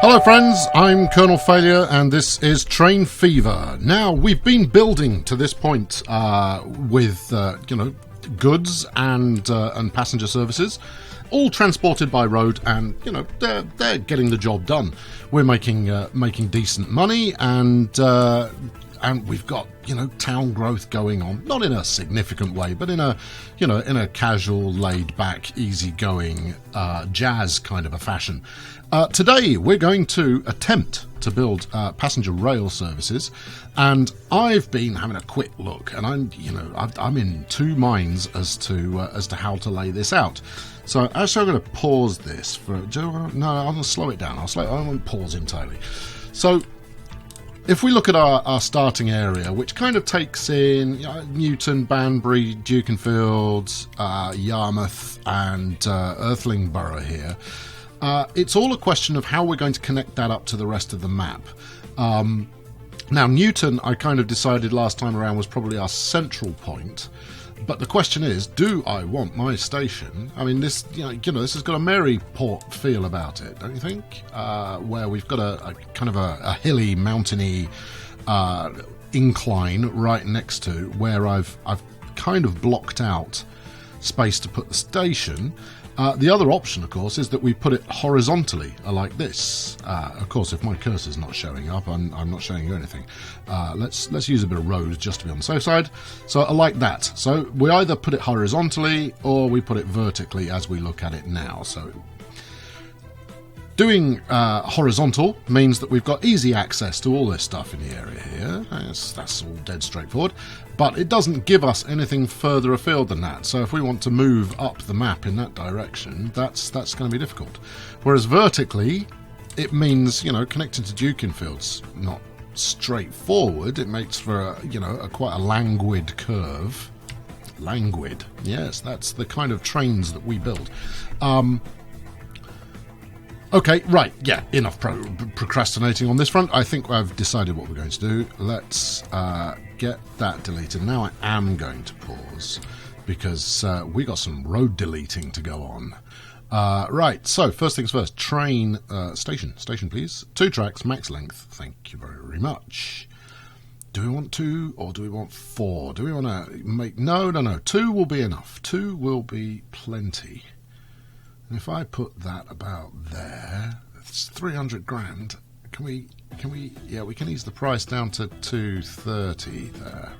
Hello friends, I'm Colonel Failure and this is Train Fever. Now, we've been building to this point with goods and passenger services, all transported by road, and they're getting the job done. We're making decent money, and we've got town growth going on, not in a significant way, but in a casual, laid back, easygoing jazz kind of a fashion. Today we're going to attempt to build passenger rail services, and I've been having a quick look, and I'm in two minds as to how to lay this out. So actually, I'm going to pause this for. No, I'm going to slow it down. I won't pause entirely. So, if we look at our starting area, which kind of takes in Newton, Banbury, Dukenfield, Yarmouth, and Earthlingborough here. It's all a question of how we're going to connect that up to the rest of the map. Now, Newton, I kind of decided last time around, was probably our central point. But the question is, do I want my station? I mean, this has got a Maryport feel about it, don't you think? Where we've got a kind of a hilly, mountainy incline right next to where I've kind of blocked out space to put the station. The other option, of course, is that we put it horizontally, like this. Of course, if my cursor's not showing up, I'm not showing you anything. Let's use a bit of road just to be on the safe side. So I like that. So we either put it horizontally or we put it vertically as we look at it now. So doing horizontal means that we've got easy access to all this stuff in the area here. That's all dead straightforward. But it doesn't give us anything further afield than that. So if we want to move up the map in that direction, that's going to be difficult. Whereas vertically, it means, connecting to Dukenfield's not straightforward. It makes for quite a languid curve. Languid. Yes, that's the kind of trains that we build. Okay, right, yeah, enough procrastinating on this front. I think I've decided what we're going to do. Let's get that deleted. Now I am going to pause because we got some road deleting to go on. Right, so first things first, train station please. 2 tracks, max length, thank you very much. Do we want 2 or do we want 4? Do we want to make... No, 2 will be enough. 2 will be plenty. If I put that about there, it's 300 grand. Can we? Yeah, we can ease the price down to 230 there.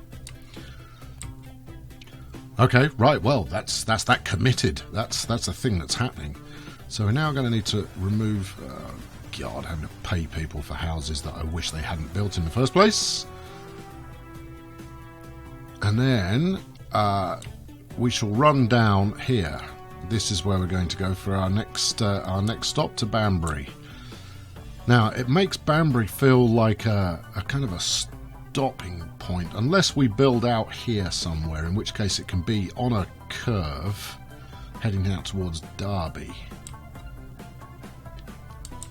Okay, right. Well, that's that committed. That's a thing that's happening. So we're now going to need to remove. God, having to pay people for houses that I wish they hadn't built in the first place. And then we shall run down here. This is where we're going to go for our next stop to Banbury. Now, it makes Banbury feel like a kind of a stopping point, unless we build out here somewhere, in which case it can be on a curve heading out towards Derby.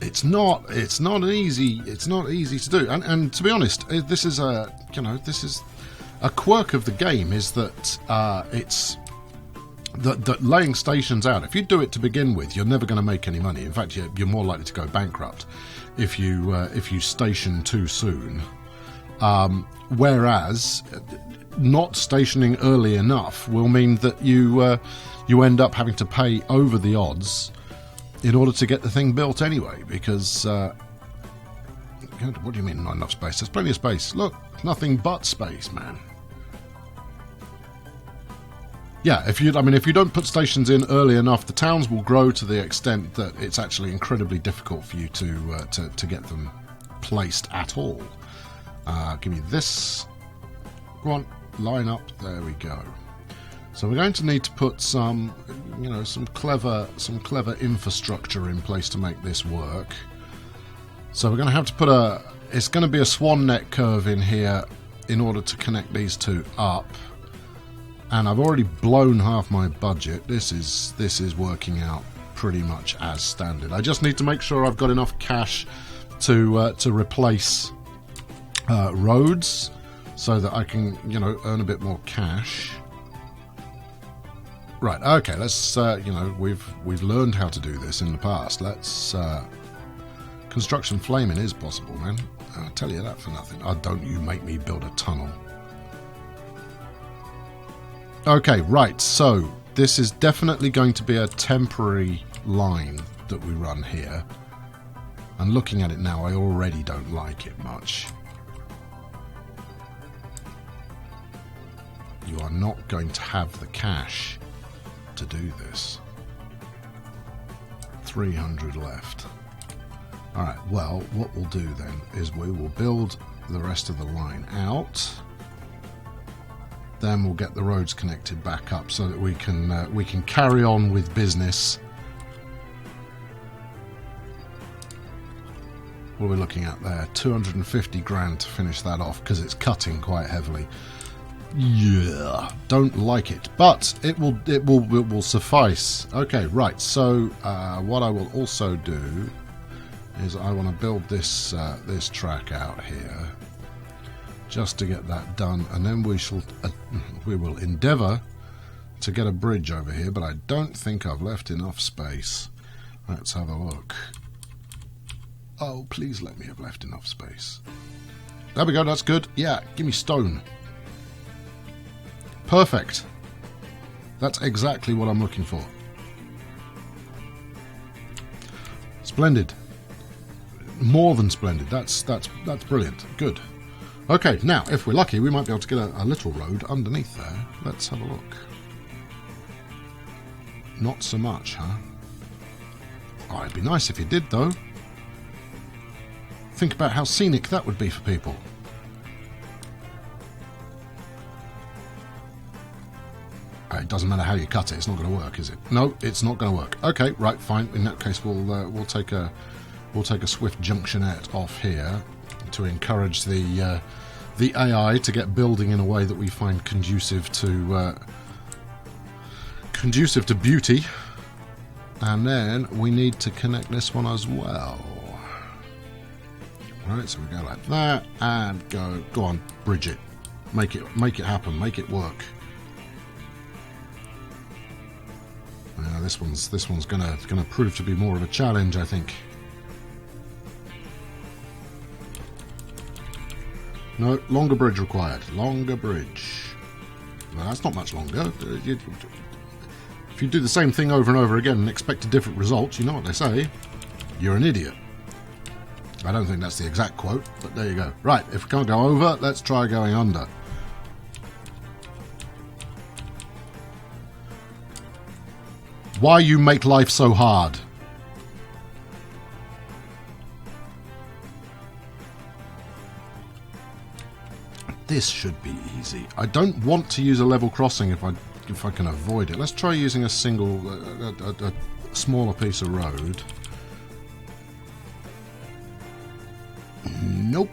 It's not easy to do, and to be honest, this is a quirk of the game, is that it's that laying stations out, if you do it to begin with, you're never going to make any money. In fact, you're more likely to go bankrupt if you station too soon. Whereas not stationing early enough will mean that you end up having to pay over the odds in order to get the thing built anyway. Because what do you mean not enough space? There's plenty of space. Look, nothing but space, man. Yeah, if you don't put stations in early enough, the towns will grow to the extent that it's actually incredibly difficult for you to get them placed at all. Give me this. Go on, line up. There we go. So we're going to need to put some clever infrastructure in place to make this work. So we're going to have to put it's going to be a swan neck curve in here in order to connect these two up. And I've already blown half my budget. This is working out pretty much as standard. I just need to make sure I've got enough cash to replace roads, so that I can earn a bit more cash. Right. Okay. Let's we've learned how to do this in the past. Let's Construction flaming is possible, man. I'll tell you that for nothing. Oh, don't you make me build a tunnel. Okay, right, so this is definitely going to be a temporary line that we run here. And looking at it now, I already don't like it much. You are not going to have the cash to do this. 300 left. Alright, well, what we'll do then is we will build the rest of the line out. Then we'll get the roads connected back up so that we can carry on with business. What are we looking at there? 250 grand to finish that off because it's cutting quite heavily. Yeah, don't like it, but it will suffice. Okay, right. So what I will also do is I want to build this this track out here, just to get that done, and then we will endeavour to get a bridge over here. But I don't think I've left enough space. Let's have a look. Oh, please let me have left enough space. There we go. That's good. Yeah, give me stone. Perfect. That's exactly what I'm looking for. Splendid. More than splendid. That's brilliant. Good. Okay, now if we're lucky, we might be able to get a little road underneath there. Let's have a look. Not so much, huh? Oh, it'd be nice if you did, though. Think about how scenic that would be for people. It doesn't matter how you cut it; it's not going to work, is it? No, it's not going to work. Okay, right, fine. In that case, we'll take a swift junctionette off here to encourage the AI to get building in a way that we find conducive to beauty. And then we need to connect this one as well. Right, so we go like that and go on, bridge it, make it happen, make it work. This one's gonna prove to be more of a challenge, I think. No, longer bridge required. Longer bridge. Well, that's not much longer. If you do the same thing over and over again and expect a different result, you know what they say. You're an idiot. I don't think that's the exact quote, but there you go. Right, if we can't go over, let's try going under. Why you make life so hard? This should be easy. I don't want to use a level crossing if I can avoid it. Let's try using a single, a smaller piece of road. Nope.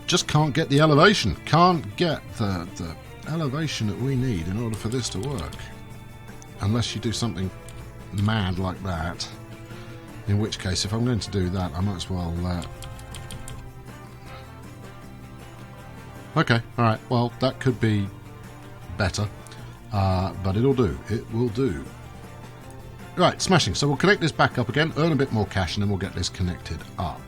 Just can't get the elevation. Can't get the elevation that we need in order for this to work. Unless you do something mad like that. In which case, if I'm going to do that, I might as well... Okay, alright. Well, that could be better. But it'll do. It will do. Right, smashing. So we'll connect this back up again, earn a bit more cash, and then we'll get this connected up.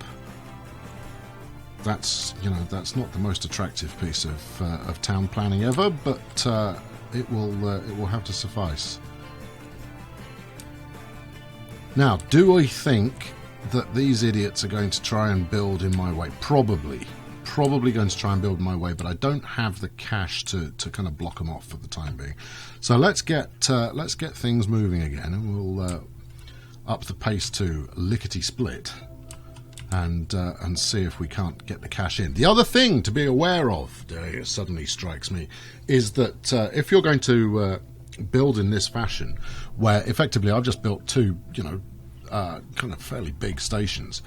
That's, you know, that's not the most attractive piece of town planning ever, but it will have to suffice. Now, do I think that these idiots are going to try and build in my way? Probably going to try and build in my way, but I don't have the cash to kind of block them off for the time being. So let's get things moving again, and we'll up the pace to lickety split. And see if we can't get the cash in. The other thing to be aware of, it suddenly strikes me, is that if you're going to build in this fashion, where effectively I've just built two, you know, kind of fairly big stations,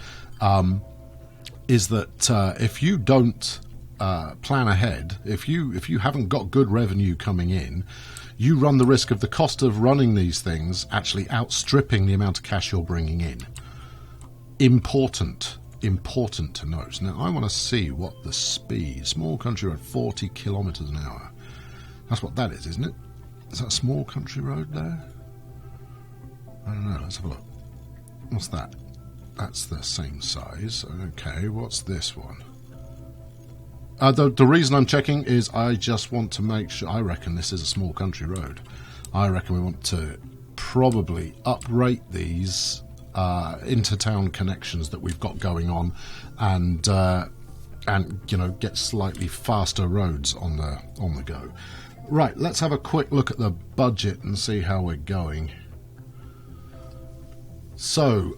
is that if you don't plan ahead, if you haven't got good revenue coming in, you run the risk of the cost of running these things actually outstripping the amount of cash you're bringing in. Important to note. Now I want to see what the speed. Small country road, 40 kilometers an hour. That's what that is, isn't it? Is that a small country road there? I don't know, let's have a look. What's that? That's the same size. Okay, what's this one? The reason I'm checking is I just want to make sure. I reckon this is a small country road. I reckon we want to probably uprate these inter-town connections that we've got going on, and you know, get slightly faster roads on the go. Right, let's have a quick look at the budget and see how we're going. So,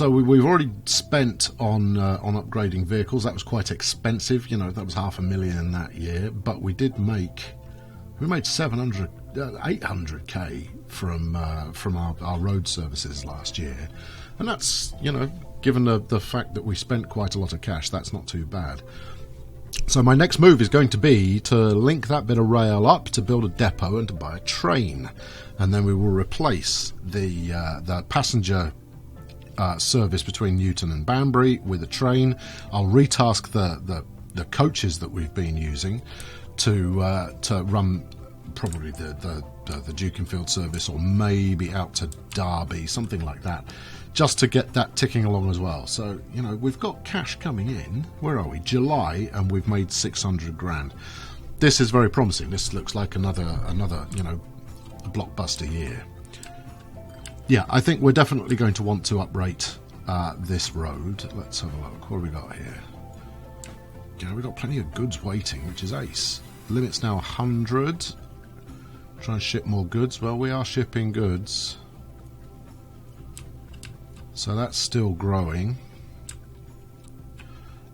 we've already spent on upgrading vehicles. That was quite expensive. You know, that was $500,000 that year. But we made 800k from our road services last year, and that's, you know, given the fact that we spent quite a lot of cash, that's not too bad. So my next move is going to be to link that bit of rail up to build a depot and to buy a train, and then we will replace the passenger service between Newton and Banbury with a train. I'll retask the coaches that we've been using to run probably the Dukenfield service, or maybe out to Derby, something like that, just to get that ticking along as well. So, you know, we've got cash coming in. Where are we? July, and we've made 600 grand. This is very promising. This looks like another you know, blockbuster year. Yeah, I think we're definitely going to want to uprate this road. Let's have a look. What have we got here? You know, we've got plenty of goods waiting, which is ace. Limit's now 100. Try and ship more goods. Well, we are shipping goods, so that's still growing.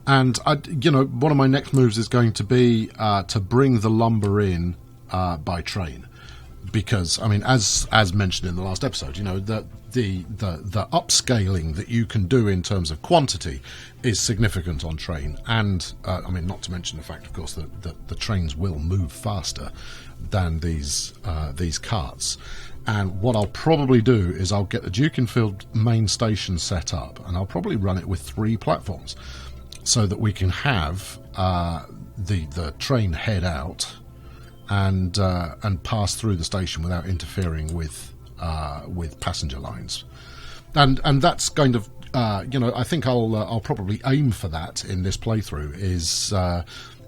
And you know, one of my next moves is going to be to bring the lumber in by train, because I mean, as mentioned in the last episode, you know, the upscaling that you can do in terms of quantity is significant on train, and I mean, not to mention the fact, of course, that the trains will move faster than these carts. And what I'll probably do is I'll get the Dukenfield main station set up, and I'll probably run it with 3 platforms, so that we can have the train head out and pass through the station without interfering with passenger lines. And that's kind of you know, I think I'll probably aim for that in this playthrough,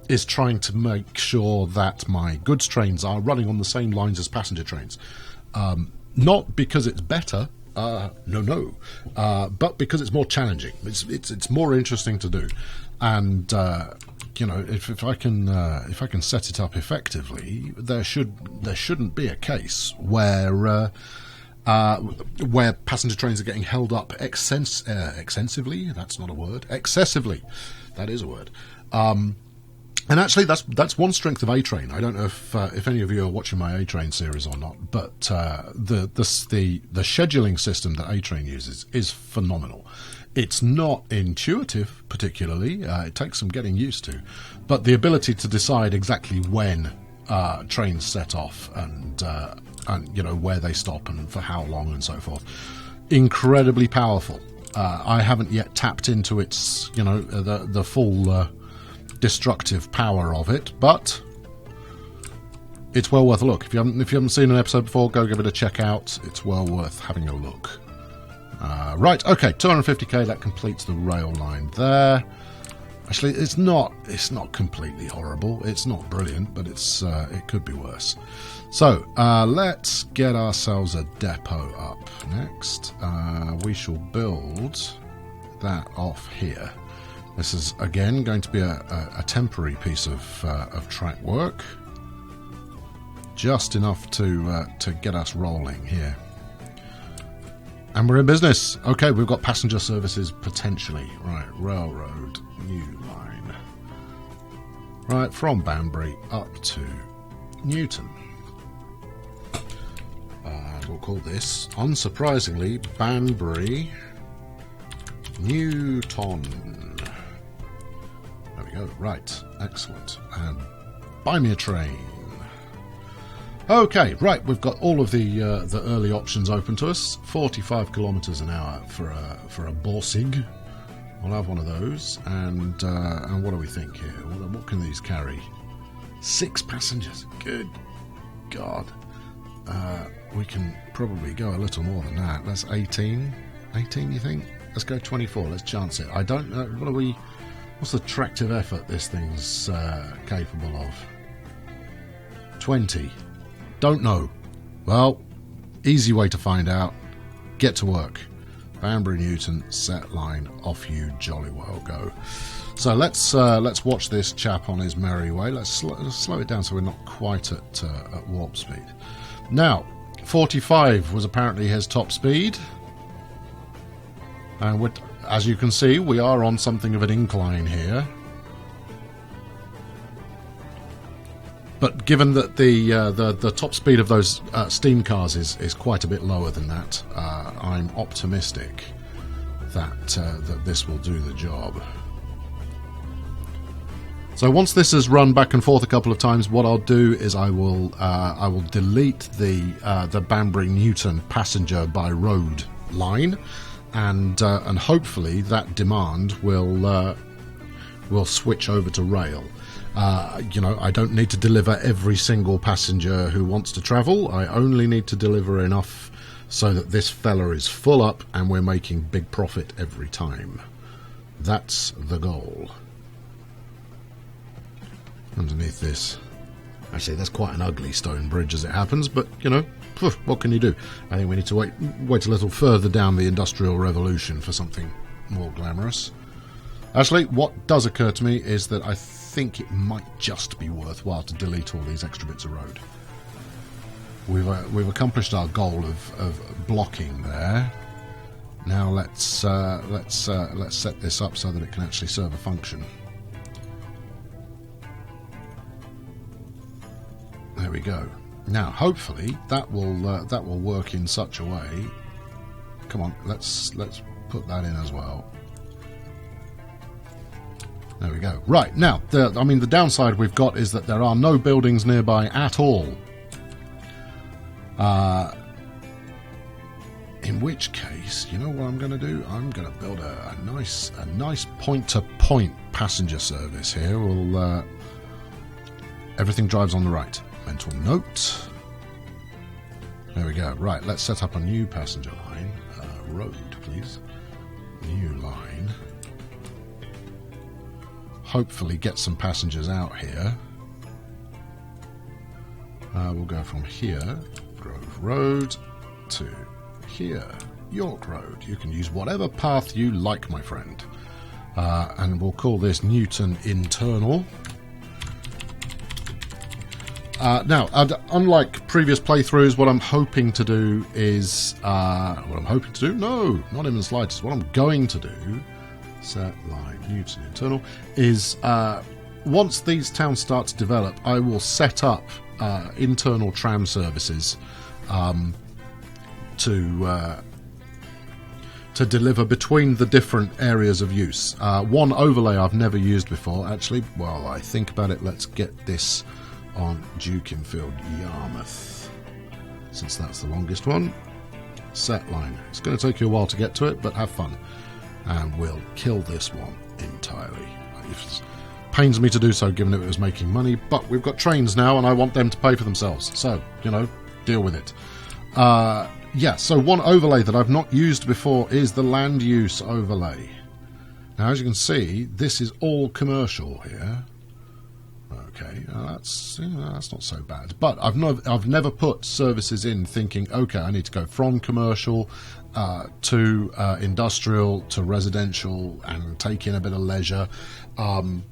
is trying to make sure that my goods trains are running on the same lines as passenger trains. Not because it's better, no, but because it's more challenging. It's more interesting to do, and you know, if I can set it up effectively, there shouldn't be a case where passenger trains are getting held up extensively. That's not a word. Excessively, that is a word. And actually, that's one strength of A-Train. I don't know if any of you are watching my A-Train series or not, but the scheduling system that A-Train uses is phenomenal. It's not intuitive particularly. It takes some getting used to, but the ability to decide exactly when trains set off and you know, where they stop and for how long and so forth, incredibly powerful. I haven't yet tapped into its, you know, the full destructive power of it, but it's well worth a look. If you haven't seen an episode before, go give it a check out. It's well worth having a look. Right, okay, 250k, that completes the rail line there. Actually, it's not completely horrible. It's not brilliant, but it could be worse. So let's get ourselves a depot up next. We shall build that off here. This is again going to be a temporary piece of track work, just enough to get us rolling here. And we're in business. Okay, we've got passenger services potentially. Right, railroad, new line. Right, from Banbury up to Newton. We'll call this, unsurprisingly, Banbury Newton. There we go. Right, excellent. And buy me a train. Okay, right, we've got all of the early options open to us. 45 kilometres an hour for a Borsig. We'll have one of those. And what do we think here? What can these carry? 6 passengers. Good God. we can probably go a little more than that. That's 18. 18, you think? Let's go 24. Let's chance it. I don't know. What's the tractive effort this thing's capable of? 20. Don't know. Well, easy way to find out. Get to work. Banbury Newton, set line, off you jolly well go. So let's watch this chap on his merry way. Let's slow it down so we're not quite at warp speed. Now, 45 was apparently his top speed. And as you can see, we are on something of an incline here. But given that the top speed of those steam cars is quite a bit lower than that, I'm optimistic that this will do the job. So once this has run back and forth a couple of times, what I'll do is I will delete the Banbury Newton passenger by road line, and hopefully that demand will switch over to rail. I don't need to deliver every single passenger who wants to travel. I only need to deliver enough so that this fella is full up and we're making big profit every time. That's the goal. Underneath this, actually, that's quite an ugly stone bridge as it happens, but what can you do? I think we need to wait a little further down the Industrial Revolution for something more glamorous. Actually, what does occur to me is that I think it might just be worthwhile to delete all these extra bits of road. We've accomplished our goal of blocking there. Now let's set this up so that it can actually serve a function. There we go. Now, hopefully, that will work in such a way. Come on, let's put that in as well. There we go. Right, now, the downside we've got is that there are no buildings nearby at all. In which case, you know what I'm going to do? I'm going to build a nice point-to-point passenger service here. Everything drives on the right. Mental note. There we go. Right, let's set up a new passenger line. Road, please. New line. Hopefully get some passengers out here. We'll go from here, Grove Road, to here, York Road. You can use whatever path you like, my friend. And we'll call this Newton Internal. Now, unlike previous playthroughs, what I'm hoping to do is... No, not even the slightest. What I'm going to do, set line Newton Internal, is once these towns start to develop, I will set up internal tram services to deliver between the different areas of use. One overlay I've never used before, actually. While I think about it, let's get this on Dukinfield Yarmouth, since that's the longest one. Set line. It's going to take you a while to get to it, but have fun. And we'll kill this one entirely. It pains me to do so, given it was making money, but we've got trains now, and I want them to pay for themselves. So, deal with it. So one overlay that I've not used before is the land use overlay. Now, as you can see, this is all commercial here. Okay, that's not so bad. But I've never put services in thinking, okay, I need to go from commercial to industrial to residential and take in a bit of leisure. And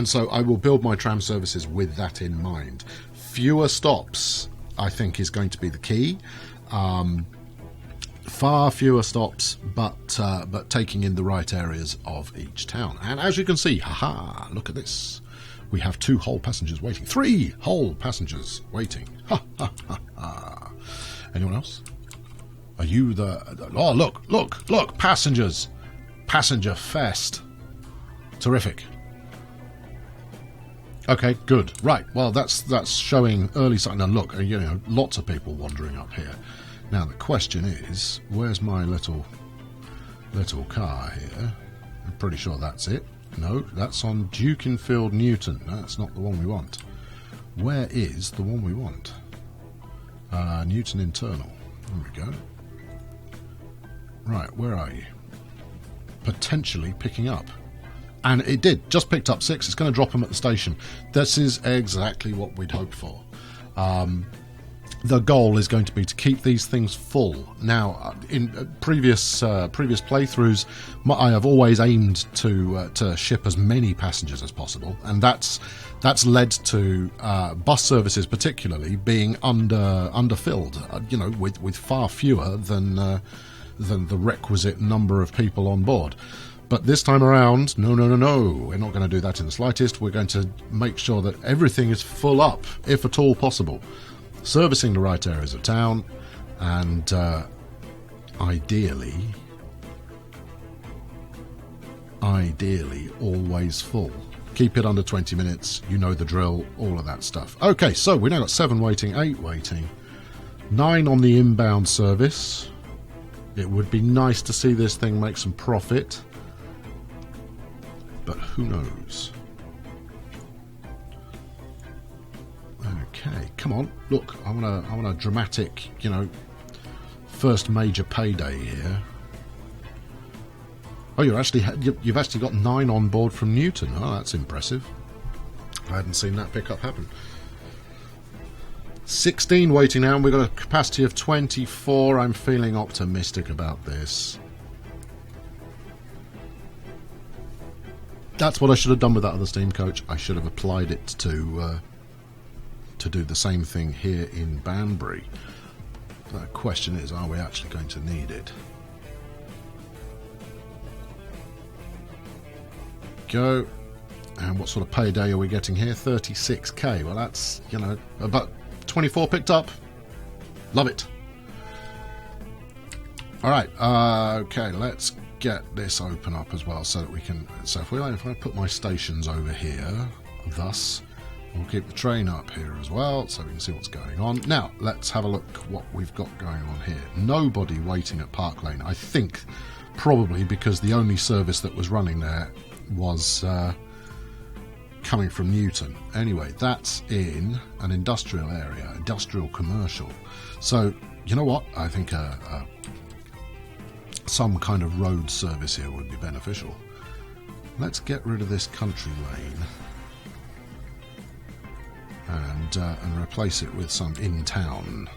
so I will build my tram services with that in mind. Fewer stops, I think, is going to be the key. Far fewer stops, but taking in the right areas of each town. And as you can see, haha, look at this. We have 2 whole passengers waiting. 3 whole passengers waiting. Ha, ha, ha, ha. Anyone else? Are you the... Oh, look, passengers. Passenger fest. Terrific. Okay, good. Right, well, that's showing early sign. Now, look, lots of people wandering up here. Now, the question is, where's my little car here? I'm pretty sure that's it. No, that's on Dukinfield Newton. That's not the one we want. Where is the one we want? Newton internal. There we go. Right, where are you? Potentially picking up. And it did. Just picked up 6. It's going to drop them at the station. This is exactly what we'd hoped for. The goal is going to be to keep these things full. Now, in previous playthroughs, I have always aimed to ship as many passengers as possible, and that's led to bus services, particularly, being underfilled. With far fewer than the requisite number of people on board. But this time around, no, we're not going to do that in the slightest. We're going to make sure that everything is full up, if at all possible. Servicing the right areas of town, and ideally always full. Keep it under 20 minutes, you know the drill, all of that stuff. Okay, so we now got 7 waiting, 8 waiting, 9 on the inbound service. It would be nice to see this thing make some profit, but who knows? Okay, come on. Look, I want a dramatic, first major payday here. Oh, you've actually got 9 on board from Newton. Oh, that's impressive. I hadn't seen that pickup happen. 16 waiting now, and we've got a capacity of 24. I'm feeling optimistic about this. That's what I should have done with that other steam coach. I should have applied it to do the same thing here in Banbury. The question is, are we actually going to need it? Go. And what sort of payday are we getting here? 36k. Well, that's, about 24 picked up. Love it. Alright, okay, let's get this open up as well so that we can... So if I put my stations over here, thus... We'll keep the train up here as well, so we can see what's going on. Now, let's have a look what we've got going on here. Nobody waiting at Park Lane. I think probably because the only service that was running there was coming from Newton. Anyway, that's in an industrial area, industrial commercial. So, you know what? I think some kind of road service here would be beneficial. Let's get rid of this country lane. And replace it with some in town.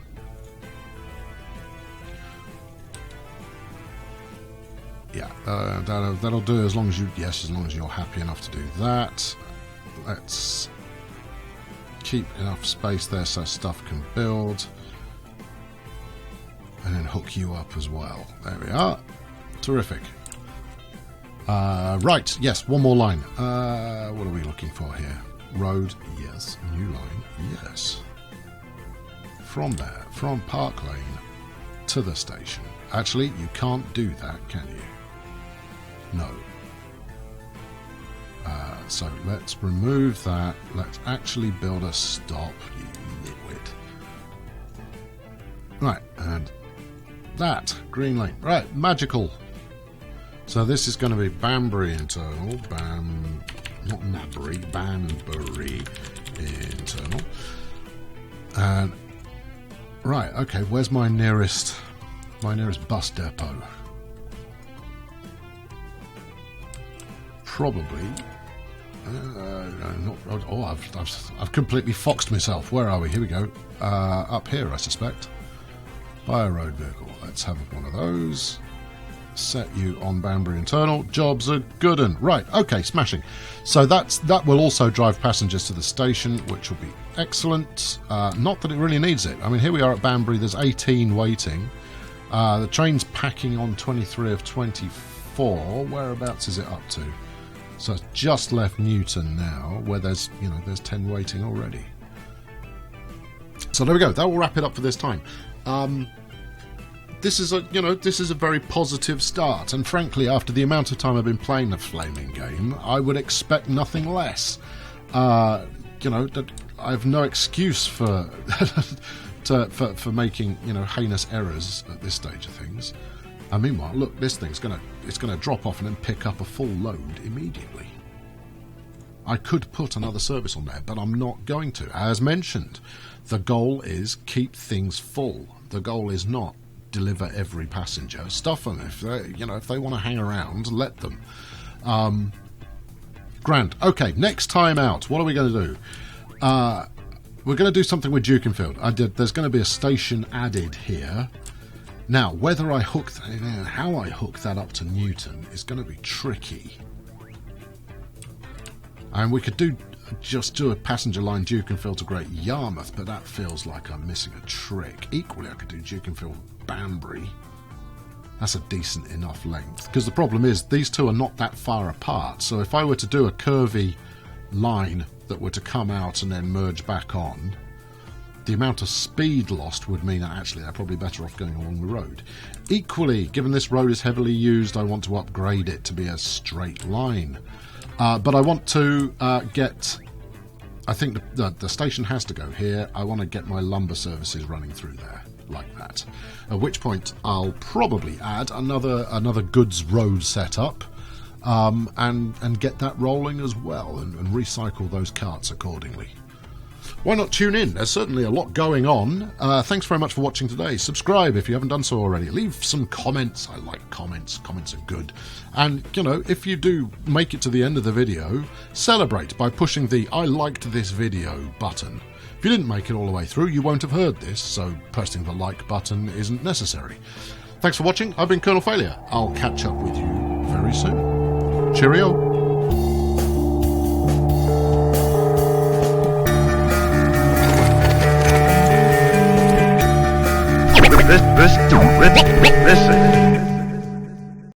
Yeah, that'll do as long as you're happy enough to do that. Let's keep enough space there so stuff can build, and then hook you up as well. There we are. Terrific. Right. Yes, one more line. What are we looking for here? Road, yes. New line, yes. From there, from Park Lane to the station. Actually, you can't do that, can you? No. So let's remove that. Let's actually build a stop, you nitwit. Right, and that, green lane. Right, magical. So this is going to be Banbury internal. Not Nabbury, Banbury internal. And right, okay, where's my nearest bus depot? Probably. I've completely foxed myself. Where are we? Here we go. Up here, I suspect. Buy a road vehicle. Let's have one of those. Set you on Banbury internal. Jobs are good un. Right, okay, smashing. So that will also drive passengers to the station, which will be excellent. Not that it really needs it. I mean, here we are at Banbury. There's 18 waiting. The train's packing on 23 of 24. Whereabouts is it up to? So it's just left Newton now, where there's 10 waiting already. So there we go. That will wrap it up for this time. This is a very positive start, and frankly, after the amount of time I've been playing the flaming game, I would expect nothing less. I have no excuse for for making heinous errors at this stage of things. And meanwhile, look, this thing's gonna drop off and then pick up a full load immediately. I could put another service on there, but I'm not going to. As mentioned, the goal is keep things full. The goal is not deliver every passenger. Stuff them. If they want to hang around, let them. Grand. Okay, next time out, what are we going to do? We're going to do something with Dukenfield. There's going to be a station added here. Now, whether I hook how I hook that up to Newton is going to be tricky. And we could just do a passenger line Dukenfield to Great Yarmouth, but that feels like I'm missing a trick. Equally, I could do Dukenfield Banbury. That's a decent enough length. Because the problem is, these two are not that far apart. So if I were to do a curvy line that were to come out and then merge back on, the amount of speed lost would mean that actually they're probably better off going along the road. Equally, given this road is heavily used, I want to upgrade it to be a straight line. But I want to get... I think the station has to go here. I want to get my lumber services running through there, like that. At which point I'll probably add another goods road setup, and get that rolling as well, and recycle those carts accordingly. Why not tune in? There's certainly a lot going on. Thanks very much for watching today. Subscribe if you haven't done so already. Leave some comments. I like comments. Comments are good. And, if you do make it to the end of the video, celebrate by pushing the I liked this video button. If you didn't make it all the way through, you won't have heard this, so pressing the like button isn't necessary. Thanks for watching. I've been Colonel Failure. I'll catch up with you very soon. Cheerio. This